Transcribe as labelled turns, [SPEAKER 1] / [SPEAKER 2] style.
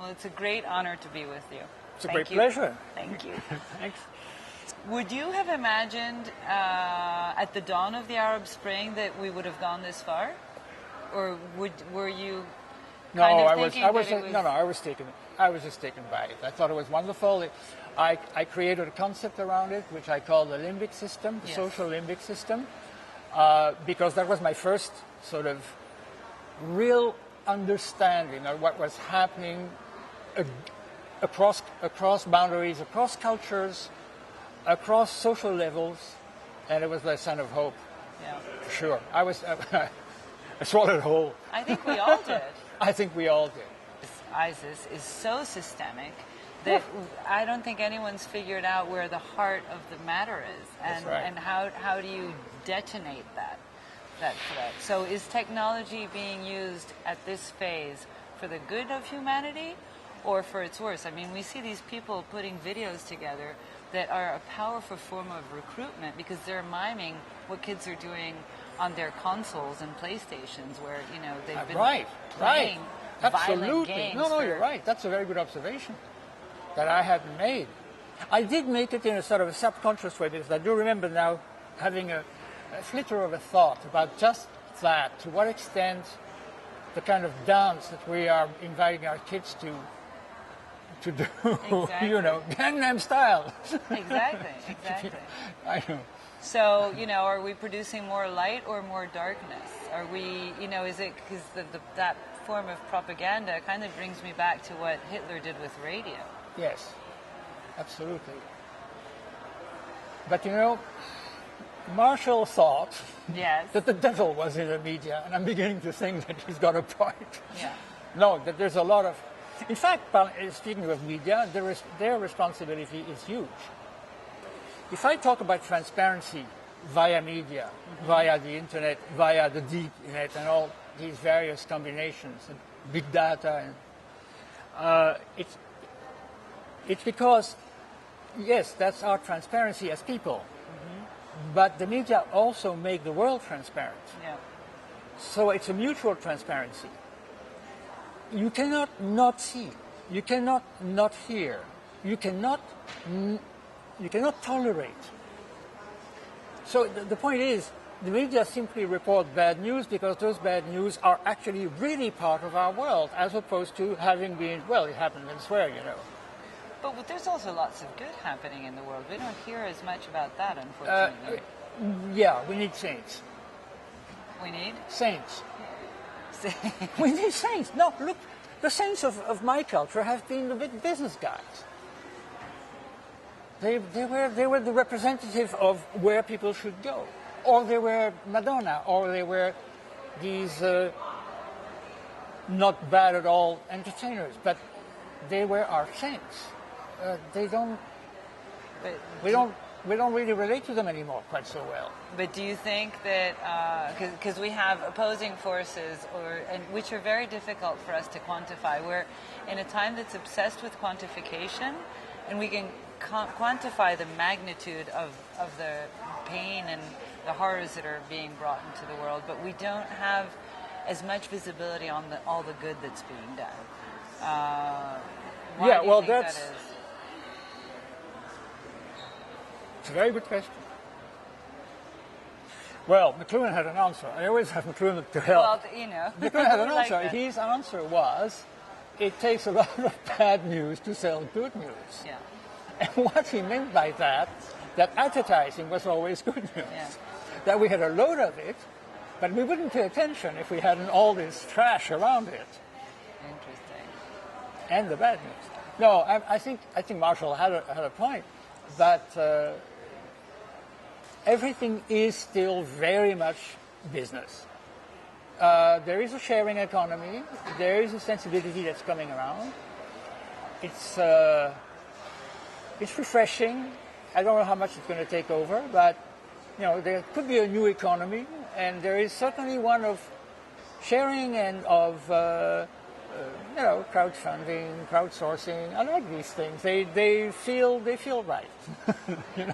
[SPEAKER 1] Well, it's a great honor to be with you.
[SPEAKER 2] It's a great pleasure.
[SPEAKER 1] Thank you.
[SPEAKER 2] Thanks.
[SPEAKER 1] Would you have imagined at the dawn of the Arab Spring that we would have gone this far? Or were you kind of thinking that it was...
[SPEAKER 2] No, I was just taken by it. I thought it was wonderful. I created a concept around it, which I call the limbic system, the social limbic system, because that was my first sort of real understanding of what was happening across boundaries, across cultures, across social levels, and it was a sign of hope.
[SPEAKER 1] Yeah.
[SPEAKER 2] For sure. I swallowed whole.
[SPEAKER 1] I think we all did.
[SPEAKER 2] I think we all did.
[SPEAKER 1] ISIS is so systemic that I don't think anyone's figured out where the heart of the matter is, and,
[SPEAKER 2] That's right.
[SPEAKER 1] and how do you detonate that threat. So is technology being used at this phase for the good of humanity or for its worse? I mean, we see these people putting videos together that are a powerful form of recruitment because they're miming what kids are doing on their consoles and PlayStations, where they've been playing violent games.
[SPEAKER 2] No, you're right. That's a very good observation that I hadn't made. I did make it in a sort of a subconscious way because I do remember now having a flitter of a thought about just that. To what extent the kind of dance that we are inviting our kids to do,
[SPEAKER 1] exactly.
[SPEAKER 2] Gangnam Style.
[SPEAKER 1] Exactly.
[SPEAKER 2] I know.
[SPEAKER 1] So, are we producing more light or more darkness? Are we, is it because that form of propaganda kind of brings me back to what Hitler did with radio?
[SPEAKER 2] Yes, absolutely. But Marshall thought that the devil was in the media, and I'm beginning to think that he's got a point.
[SPEAKER 1] Yeah.
[SPEAKER 2] No, that there's a lot of... In fact, speaking of media, their responsibility is huge. If I talk about transparency via media, via the internet, via the deep internet, and all these various combinations, and big data, and it's because, yes, that's our transparency as people, but the media also make the world transparent.
[SPEAKER 1] Yeah.
[SPEAKER 2] So it's a mutual transparency. You cannot not see, you cannot not hear, you cannot tolerate. So the point is, the media simply report bad news because those bad news are actually really part of our world, as opposed to having been, well, it happened elsewhere,
[SPEAKER 1] But there's also lots of good happening in the world. We don't hear as much about that, unfortunately.
[SPEAKER 2] Yeah, we need saints.
[SPEAKER 1] We need?
[SPEAKER 2] Saints. We need saints. No, look, the saints of my culture have been the big business guys. They were the representative of where people should go. Or they were Madonna, or they were these not bad at all entertainers, but they were our saints. We don't really relate to them anymore quite so well.
[SPEAKER 1] But do you think that, because we have opposing forces, which are very difficult for us to quantify, we're in a time that's obsessed with quantification, and we can quantify the magnitude of the pain and the horrors that are being brought into the world, but we don't have as much visibility on all the good that's being done. Why do you think that is?
[SPEAKER 2] It's a very good question. Well, McLuhan had an answer. I always have McLuhan to help.
[SPEAKER 1] Well,
[SPEAKER 2] McLuhan had an
[SPEAKER 1] like
[SPEAKER 2] answer.
[SPEAKER 1] that.
[SPEAKER 2] His answer was, it takes a lot of bad news to sell good news.
[SPEAKER 1] Yeah.
[SPEAKER 2] And what he meant by that advertising was always good news.
[SPEAKER 1] Yeah.
[SPEAKER 2] That we had a load of it, but we wouldn't pay attention if we hadn't all this trash around it.
[SPEAKER 1] Interesting.
[SPEAKER 2] And the bad news. No, I think Marshall had a point, but everything is still very much business. There is a sharing economy. There is a sensibility that's coming around. It's refreshing. I don't know how much it's going to take over, but there could be a new economy, and there is certainly one of sharing and of crowdfunding, crowdsourcing. I like these things. They feel right.